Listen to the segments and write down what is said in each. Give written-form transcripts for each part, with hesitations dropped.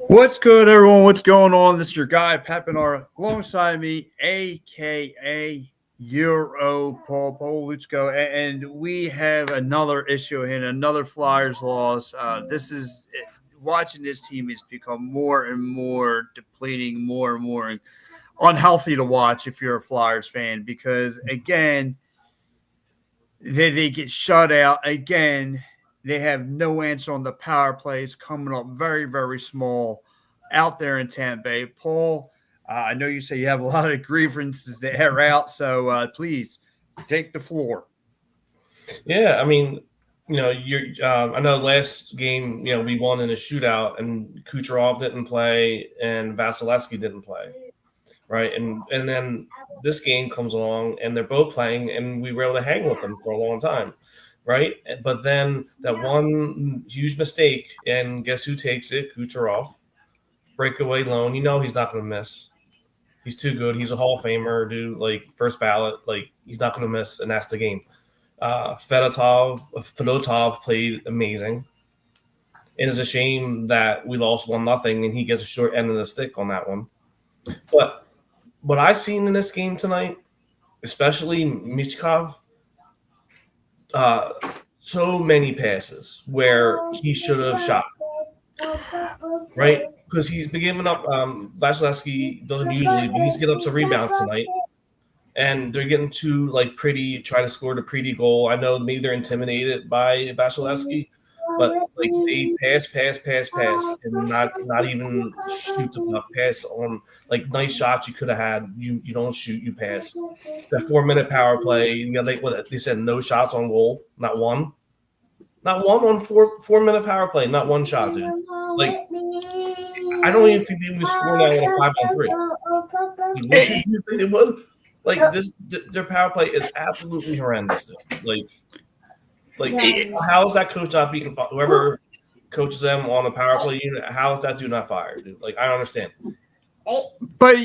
What's good, everyone? What's going on? This is your guy, Papinar, alongside me, a.k.a. Euro Paul Poluchko, and we have another issue here, another Flyers loss. This is watching this team has become more and more depleting, more and more unhealthy to watch if you're a Flyers fan because, again, they get shut out again. They have no answer on the power plays coming up very, very small out there in Tampa Bay. Paul, I know you say you have a lot of grievances that are out, so please take the floor. Yeah, I mean, I know last game, we won in a shootout, and Kucherov didn't play, and Vasilevsky didn't play, right? And then this game comes along, and they're both playing, and we were able to hang with them for a long time, right? But then that one huge mistake, and guess who takes it? Kucherov, breakaway loan. He's not going to miss. He's too good. He's a Hall of Famer, dude. Like first ballot. Like he's not going to miss, and that's the game. Fedotov played amazing. It is a shame that we lost 1-0, and he gets a short end of the stick on that one. But what I seen in this game tonight, especially Michkov, so many passes where he should have shot, right? Because he's been giving up. Vasilevsky doesn't usually, but he's getting up some rebounds tonight. And they're getting too pretty, trying to score the pretty goal. I know maybe they're intimidated by Vasilevsky, but they pass, and not even shoot the puck. Pass on nice shots you could have had. You don't shoot, you pass. That 4-minute power play, you got what they said, no shots on goal, not one on 4-minute power play, not one shot, dude. I don't even think they would score now on a 5-on-3. What should you think they would? Their power play is absolutely horrendous. Dude. How is that coach not beating whoever coaches them on a power play unit? How is that dude not fired, dude? I don't understand. But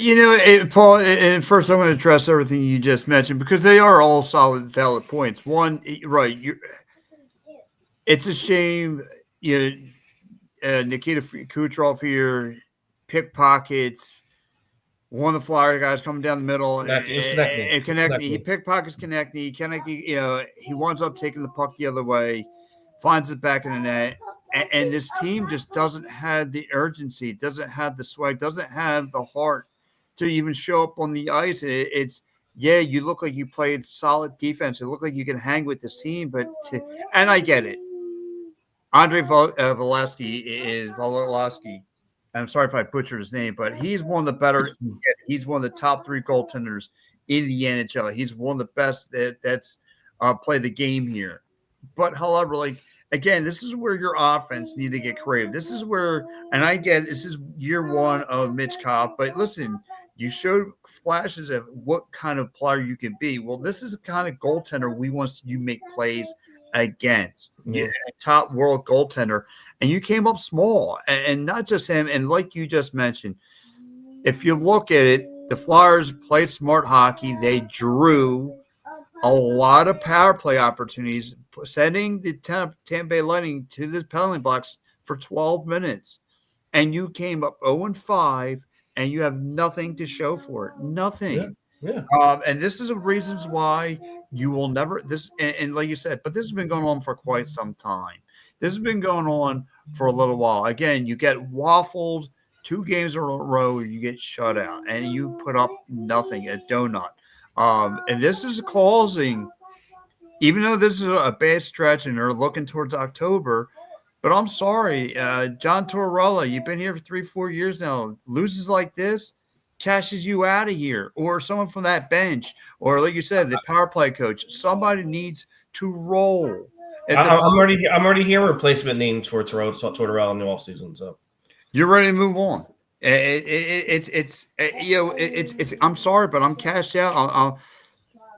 Paul, and first I'm going to address everything you just mentioned because they are all solid, valid points. One, right? It's a shame, Nikita Kucherov here, pickpockets. One of the Flyer guys coming down the middle and Konechny. He pickpockets Konechny. Konechny, he winds up taking the puck the other way, finds it back in the net. And this team just doesn't have the urgency, doesn't have the swag, doesn't have the heart to even show up on the ice. You look like you played solid defense. It looked like you can hang with this team, and I get it. Andre Vasilevsky. I'm sorry if I butchered his name, but he's one of the better. He's one of the top 3 goaltenders in the NHL. He's one of the best that's played the game here. But however, again, this is where your offense need to get creative. This is where, and I get this is year 1 of Mitch Kopp, but listen, you showed flashes of what kind of player you can be. Well, this is the kind of goaltender we want you make plays against. Yeah, top world goaltender. And you came up small, and not just him. And like you just mentioned, if you look at it, the Flyers played smart hockey. They drew a lot of power play opportunities, sending the Tampa Bay Lightning to the penalty box for 12 minutes. And you came up 0-5, and you have nothing to show for it. Nothing. Yeah. And this is the reasons why you will never – and like you said, but this has been going on for quite some time. This has been going on for a little while. Again, you get waffled 2 games in a row, you get shut out, and you put up nothing, a donut. And this is causing, even though this is a bad stretch and they're looking towards October, but I'm sorry, John Tortorella, you've been here for 3-4 years now. Loses like this, cashes you out of here, or someone from that bench, or like you said, the power play coach. Somebody needs to roll. I'm already hearing replacement names for Tortorella in the offseason. So you're ready to move on. I'm sorry, but I'm cashed out.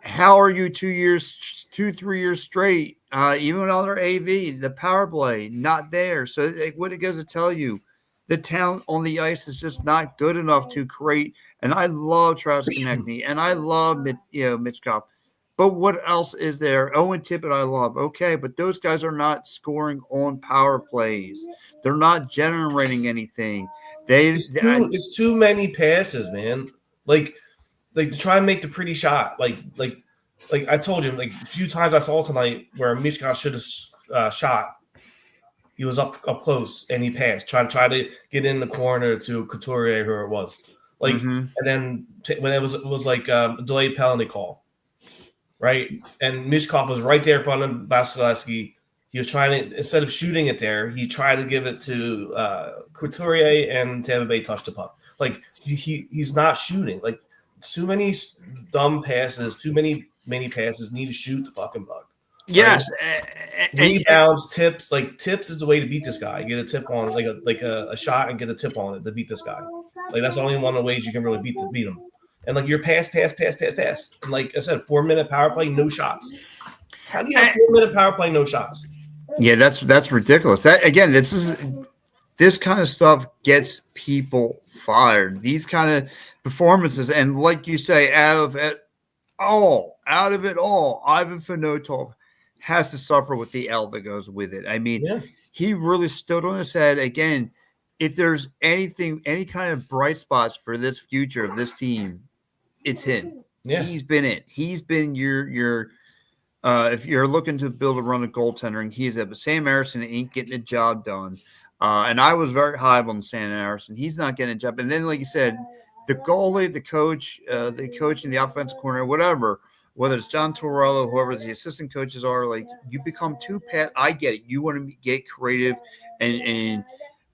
How are you 3 years straight? Even with other AV, the power play not there. So what it goes to tell you, the talent on the ice is just not good enough to create. And I love Travis Konechny, and I love Mitch Kopp. But what else is there? Owen Tippett, I love. Okay, but those guys are not scoring on power plays. They're not generating anything. It's too many passes, man. Like to try and make the pretty shot. Like I told you, like a few times I saw tonight where Mishka should have shot. He was up close and he passed. Try to get in the corner to Couturier, who it was. Like, and then when it was like a delayed penalty call, right? And Mishkov was right there in front of Vasilevsky. He was trying to, instead of shooting it there, he tried to give it to Couturier, and Tampa Bay touched the puck. Like he's not shooting. Like too many dumb passes, too many passes. Need to shoot the fucking puck. Yes, right? Rebounds, tips. Like tips is the way to beat this guy. Get a tip on, like a shot, and get a tip on it to beat this guy. Like that's only one of the ways you can really beat him. And like your pass. And like I said, 4-minute power play, no shots. How do you have 4-minute power play, no shots? Yeah, that's ridiculous. That again, this kind of stuff gets people fired. These kind of performances, and like you say, out of it all, Ivan Fedotov has to suffer with the L that goes with it. I mean, he really stood on his head. Again, if there's any kind of bright spots for this future of this team, it's him. Yeah. He's been it. He's been your if you're looking to build a run of goaltending, he's it. But Sam Harrison ain't getting the job done. And I was very high on Sam Harrison. He's not getting a job. And then, like you said, the goalie, the coach in the offensive corner, whatever, whether it's John Torello, whoever the assistant coaches are, like you become too pat. I get it. You want to get creative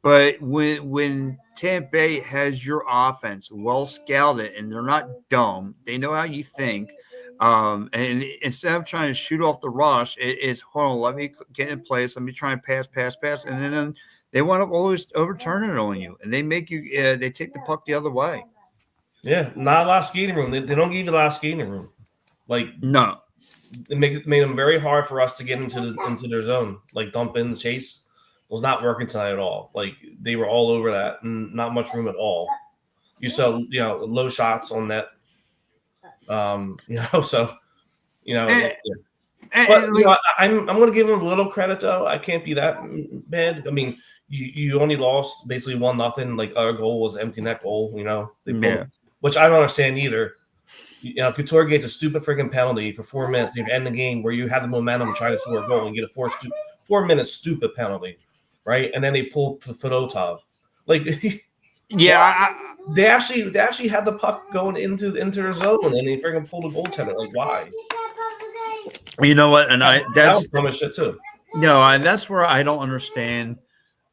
but when Tampa Bay has your offense well scouted and they're not dumb, they know how you think. And instead of trying to shoot off the rush, it's hold on, let me get in place, let me try and pass, and then they wind up always overturning it on you, and they make you they take the puck the other way. Yeah, not a lot of skating room. They don't give you a lot of skating room. Like no, it made them very hard for us to get into their zone. Like dump in the chase was not working tonight at all. Like they were all over that, and not much room at all. You saw low shots on net. So I'm going to give them a little credit though. I can't be that bad. I mean, you only lost basically 1-0. Like our goal was empty net goal. Which I don't understand either. Couture gets a stupid freaking penalty for 4 minutes to end the game where you had the momentum trying to score a goal and get a 4-minute stupid penalty, right? And then they pull Fedotov. Like, They actually had the puck going into their zone, and they freaking pulled a goaltender. Like, why? You know what? And that's dumb as shit too. No, and that's where I don't understand.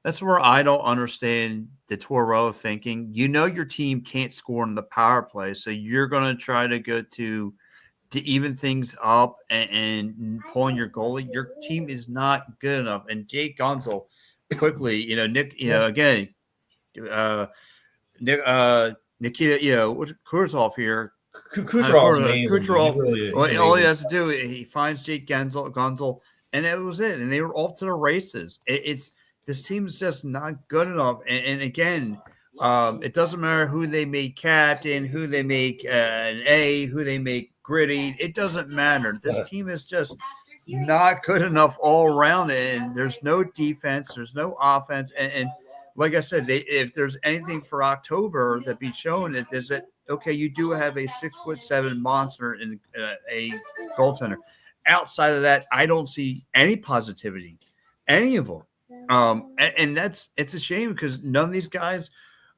That's where I don't understand the Torello thinking. Your team can't score in the power play, so you're going to try to go to even things up and pulling your goalie. Your team is not good enough. And Jake Gonzel, quickly, Nick, again. Nikita, Kurzov here. Kucherov's amazing. Kucherov, all he has to do, he finds Jake Gonzel, and that was it. And they were off to the races. This team is just not good enough. And again, it doesn't matter who they make captain, who they make an A, who they make gritty. It doesn't matter. This team is just not good enough all around. And there's no defense. There's no offense. And like I said, if there's anything for October that be shown, it is that okay, you do have a 6'7" monster in a goaltender. Outside of that, I don't see any positivity, any of them. And it's a shame because none of these guys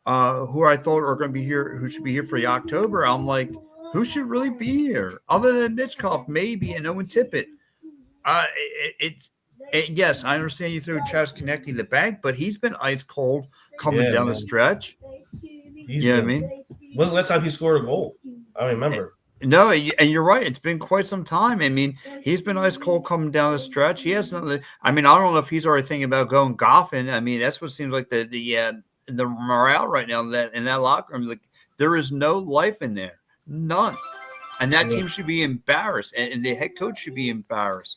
who I thought are going to be here, who should be here for the October, I'm like, who should really be here other than Mitchkov, maybe, and Owen Tippett. Yes, I understand you threw Travis Konecny in the bag, but he's been ice cold coming down the stretch. What I mean? When's the last time he scored a goal? I don't remember. No, and you're right. It's been quite some time. I mean, he's been ice cold coming down the stretch. He has nothing. I mean, I don't know if he's already thinking about going golfing. I mean, that's what seems like the morale right now in that locker room. Like there is no life in there, none, and that team should be embarrassed, and the head coach should be embarrassed.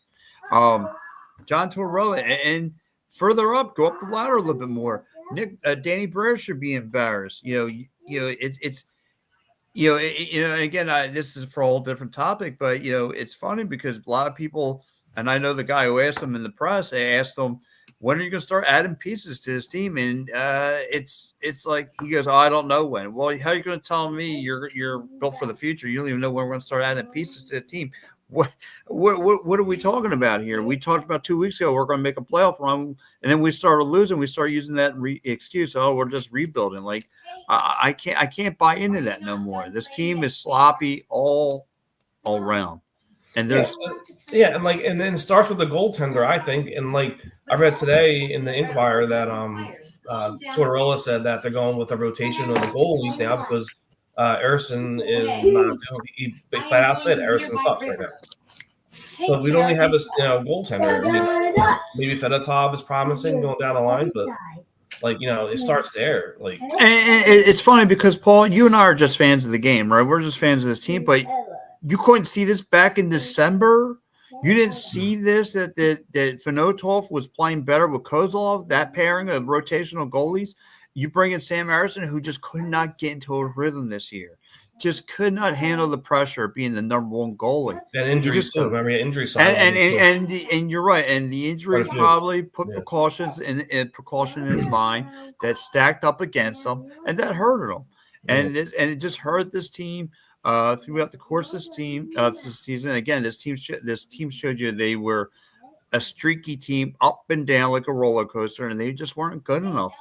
John Torello, and further up, go up the ladder a little bit more. Danny Briere should be embarrassed. It's Again, this is for a whole different topic, but it's funny because a lot of people, and I know the guy who asked them in the press, I asked them, when are you going to start adding pieces to this team? And it's like he goes, oh, I don't know when. Well, how are you going to tell me you're built for the future? You don't even know when we're going to start adding pieces to the team. What are we talking about here? We talked about 2 weeks ago we're going to make a playoff run, and then we started losing. We started using that excuse. Oh, we're just rebuilding. Like I can't buy into that no more. This team is sloppy all around, and there's and then it starts with the goaltender, I think. And like I read today in the Inquirer that Tortorella said that they're going with a rotation of the goalies now because Erickson is not doing. He flat out said Erickson sucks right now. So we only have this goaltender. I mean, maybe Fedotov is promising going down the line, but it starts there. And it's funny because Paul, you and I are just fans of the game, right? We're just fans of this team, but you couldn't see this back in December. You didn't see this that Fedotov was playing better with Kozlov, that pairing of rotational goalies. You bring in Sam Harrison, who just could not get into a rhythm this year. Just could not handle the pressure of being the number one goalie. And injuries too. Remember, injuries. And you're right. And the injuries probably put precautions in his mind that stacked up against him, and that hurted him. And it just hurt this team throughout the course of this season. Again, this team showed you they were a streaky team, up and down like a roller coaster, and they just weren't good enough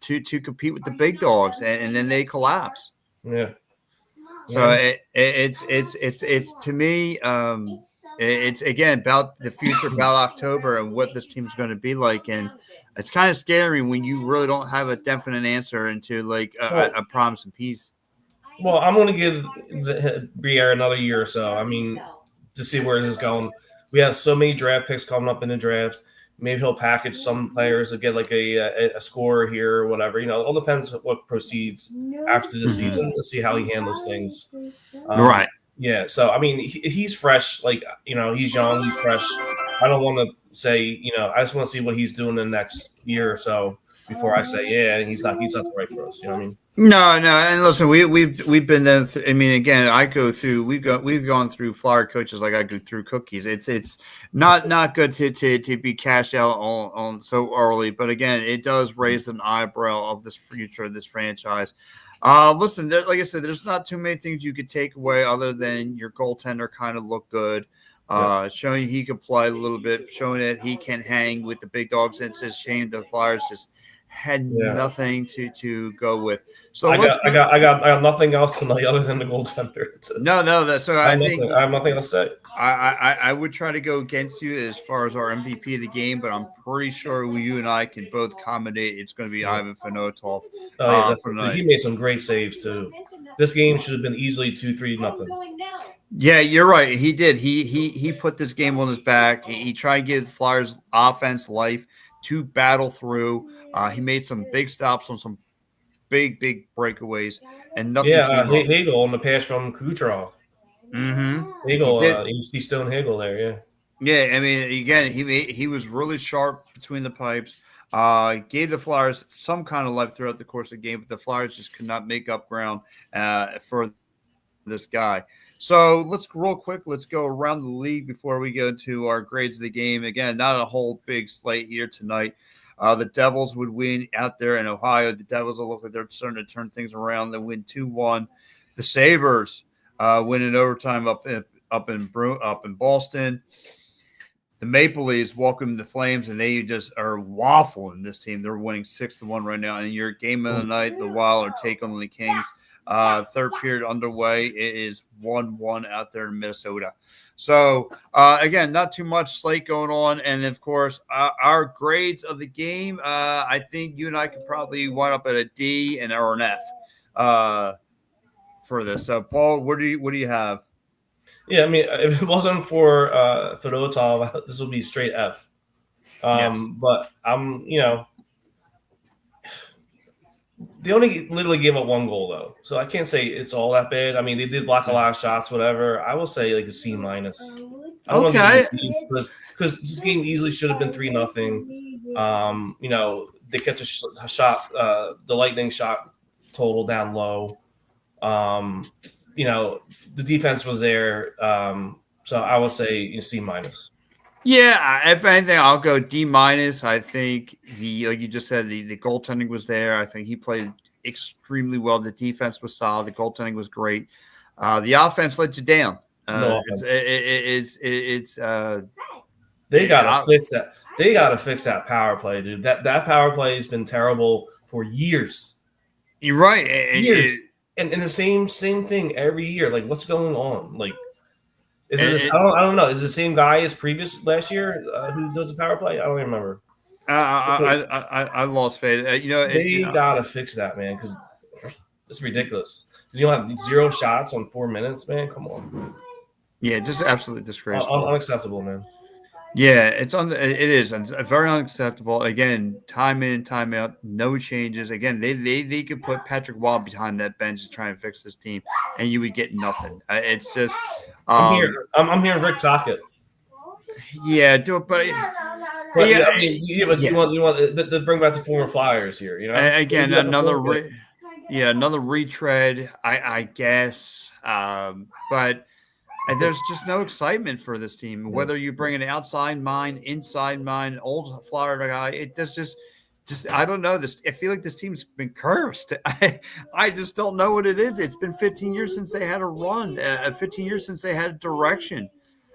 to compete with the big dogs, and then they collapsed. Yeah. So it's to me, it's again about the future, about October and what this team's going to be like, and it's kind of scary when you really don't have a definite answer into like a promise and peace. Well, I'm going to give Briere another year or so. I mean, to see where this is going. We have so many draft picks coming up in the draft. Maybe he'll package some players to get like a scorer here or whatever. It all depends what proceeds after the season to see how he handles things. Right. Yeah. So, I mean, he's fresh. Like, he's young. He's fresh. I don't want to say, I just want to see what he's doing in the next year or so before I say, yeah, he's not the right for us. You know what I mean? No, and listen, we've been there. I mean, again, we've gone through Flyer coaches like I go through cookies. It's not good to be cashed out on so early, but again, it does raise an eyebrow of this future of this franchise. Listen, like I said, there's not too many things you could take away other than your goaltender kind of looked good. Showing he can play a little bit, showing that he can hang with the big dogs. It's a shame the Flyers just had nothing to go with. So I got nothing else tonight other than the goaltender. I have nothing else to say. I would try to go against you as far as our MVP of the game, but I'm pretty sure you and I can both accommodate it's going to be Ivan Fedotov. He made some great saves too. This game should have been easily 2-3-0. Yeah, you're right. He did. He put this game on his back. He tried to give the Flyers offense life to battle through. He made some big stops on some big breakaways, and nothing. Yeah, Hagel on the pass from Kucherov. Mm-hmm. Hagel, he's still in Hagel there. Yeah. Yeah, I mean, again, he was really sharp between the pipes. Gave the Flyers some kind of life throughout the course of the game, but the Flyers just could not make up ground for this guy. So let's go around the league before we go to our grades of the game. Again, not a whole big slate here tonight. The Devils would win out there in Ohio. The Devils will look like they're starting to turn things around. They win 2-1. The Sabres win in overtime up in Boston. The Maple Leafs welcome the Flames, and they just are waffling this team. They're winning 6-1 right now. And your game of the night, the Wild are taking on the Kings. Third period underway. It is 1-1 out there in Minnesota. So, again, not too much slate going on. And, of course, our grades of the game, I think you and I could probably wind up at a D or an F for this. So, Paul, what do you have? Yeah, I mean, if it wasn't for Fedotov, this would be straight F. Yes. But they only literally gave up one goal, though. So I can't say it's all that bad. I mean, they did block a lot of shots, whatever. I will say like a C-. I don't Okay. Because this game easily should have been 3-0. They kept a shot, the Lightning shot total down low. the defense was there. So I will say C-. Yeah, if anything, I'll go D-. I think like you just said, the goaltending was there. I think he played extremely well. The defense was solid. The goaltending was great. The offense let you down. No offense. It's they gotta fix that. They gotta fix that power play, dude. That power play has been terrible for years. You're right. Years. And the same thing every year. Like, what's going on? Like, is it? I don't know. Is it the same guy as previous last year who does the power play? I don't even remember. I lost faith. They gotta fix that, man, because it's ridiculous. You don't have 0 shots on 4 minutes, man. Come on. Yeah, just absolutely disgraceful. Unacceptable, man. Yeah, it is. It's very unacceptable. Again, time in, time out, no changes. Again, they could put Patrick Wall behind that bench to try and fix this team, and you would get nothing. It's just. I'm hearing Rick Tocchet. Yeah, do it, but but you want to bring back the former Flyers here, Again, another retread, I guess. But there's just no excitement for this team. Whether you bring an outside mind, inside mind, old Florida guy, it does just I don't know. I feel like this team's been cursed. I just don't know what it is. It's been 15 years since they had a run. 15 years since they had a direction,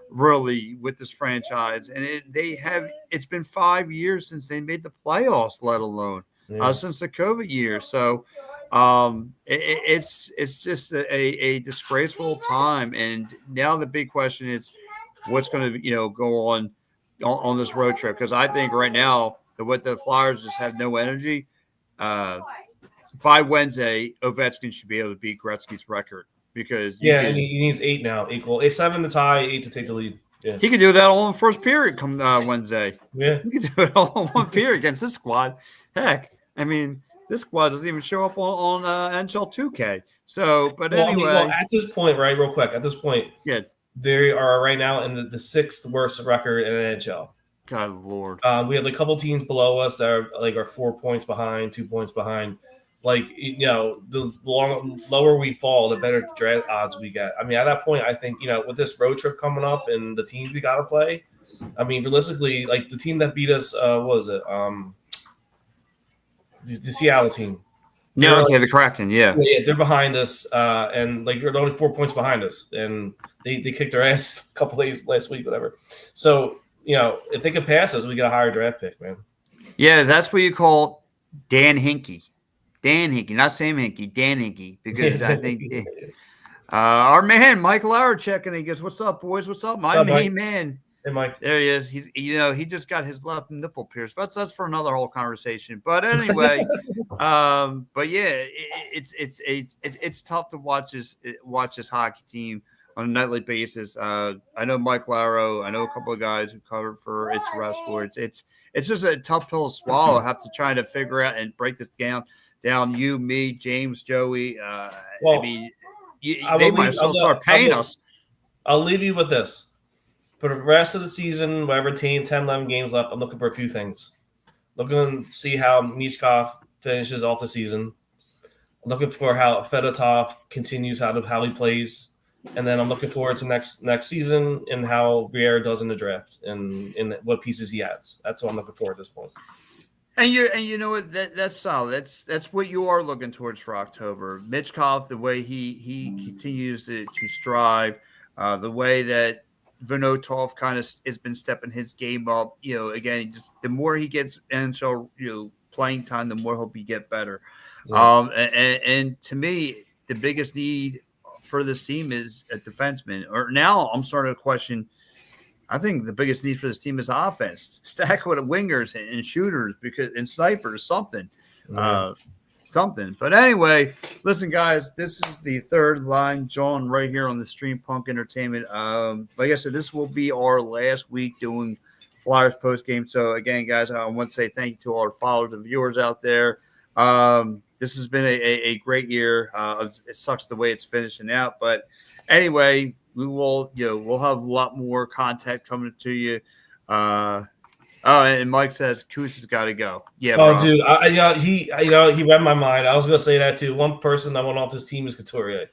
really, with this franchise. And it's been 5 years since they made the playoffs, let alone since the COVID year. So it's just a disgraceful time. And now the big question is what's going to go on this road trip, because I think right now what the Flyers just have no energy. By Wednesday, Ovechkin should be able to beat Gretzky's record, because and he needs 8 now, equal 7 to tie, 8 to take the lead. Yeah. He could do that all in the first period come Wednesday. Yeah, he could do it all in one period against this squad. Heck, I mean, this squad doesn't even show up on NHL 2K. So, but anyway, at this point, right, real quick, they are right now in the 6th worst record in NHL. God Lord. We have a couple teams below us that are 4 points behind, 2 points behind. The lower we fall, the better draft odds we get. I mean, at that point, I think, with this road trip coming up and the teams we got to play, I mean, realistically, the team that beat us, what was it? The Seattle team. Yeah, the Kraken, yeah. Yeah, they're behind us, and they're only 4 points behind us, and they kicked our ass a couple days last week, whatever. So, if they could pass us, we get a higher draft pick, man. Yeah, that's what you call Dan Hinkie. Dan Hinkie, not Sam Hinkie, Dan Hinkie, because I think our man Mike Lauer checking. He goes, "What's up, boys? What's up, my main man?" Hey, Mike. There he is. He's he just got his left nipple pierced, but that's for another whole conversation. But anyway, but yeah, it's tough to watch this hockey team on a nightly basis. I know Mike Lauer. I know a couple of guys who covered for It's Rest Sports. It's just a tough pill to swallow. Have to try to figure out and break this down. You, me, James, Joey. I mean, they might as well start paying us. I'll leave you with this. For the rest of the season, whatever 10, 11 games left, I'm looking for a few things. Looking to see how Michkov finishes off the season. I'm looking for how Fedotov continues how he plays. And then I'm looking forward to next season and how Briere does in the draft and what pieces he adds. That's what I'm looking for at this point. And you know what, that's solid. That's what you are looking towards for October. Michkov, the way he continues to strive, the way that Vinotov kind of has been stepping his game up. Again, just the more he gets NHL playing time, the more he'll get better. Yeah. And to me, the biggest need for this team is a defenseman. Or now I'm starting to question. I think the biggest need for this team is offense. Stack with wingers and shooters and snipers, something. Something. But anyway, listen, guys, this is the third Line Jawn right here on the Stream Punk Entertainment. Like I said, this will be our last week doing Flyers post game. So again, guys, I want to say thank you to all our followers and viewers out there. This has been a great year. It sucks the way it's finishing out, but anyway, we will, we'll have a lot more content coming to you. And Mike says Coos has got to go. Yeah. Oh, bro. Dude, he read my mind. I was gonna say that too. One person that went off this team is Couturier.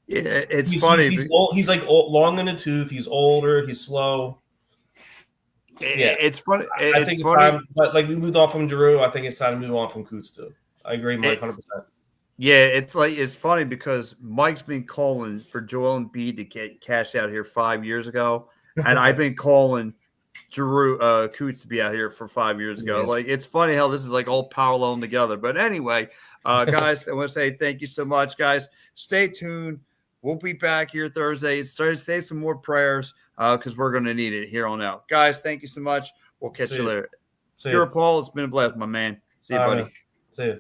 Yeah, it's funny. He's old. He's like long in the tooth. He's older. He's slow. Yeah, It's funny. I think it's funny. time. But like we moved on from Giroux, I think it's time to move on from Coots too. I agree, Mike, 100%. Yeah, it's funny because Mike's been calling for Joel Embiid to get cash out here 5 years ago, and I've been calling Giroux Coots to be out here for 5 years ago. Yeah. Like it's funny how this is like all paralleling together. But anyway, guys, I want to say thank you so much, guys. Stay tuned. We'll be back here Thursday. Say some more prayers because we're going to need it here on out. Guys, thank you so much. We'll catch you later. Pure Paul, it's been a blast, my man. See you, buddy. See you.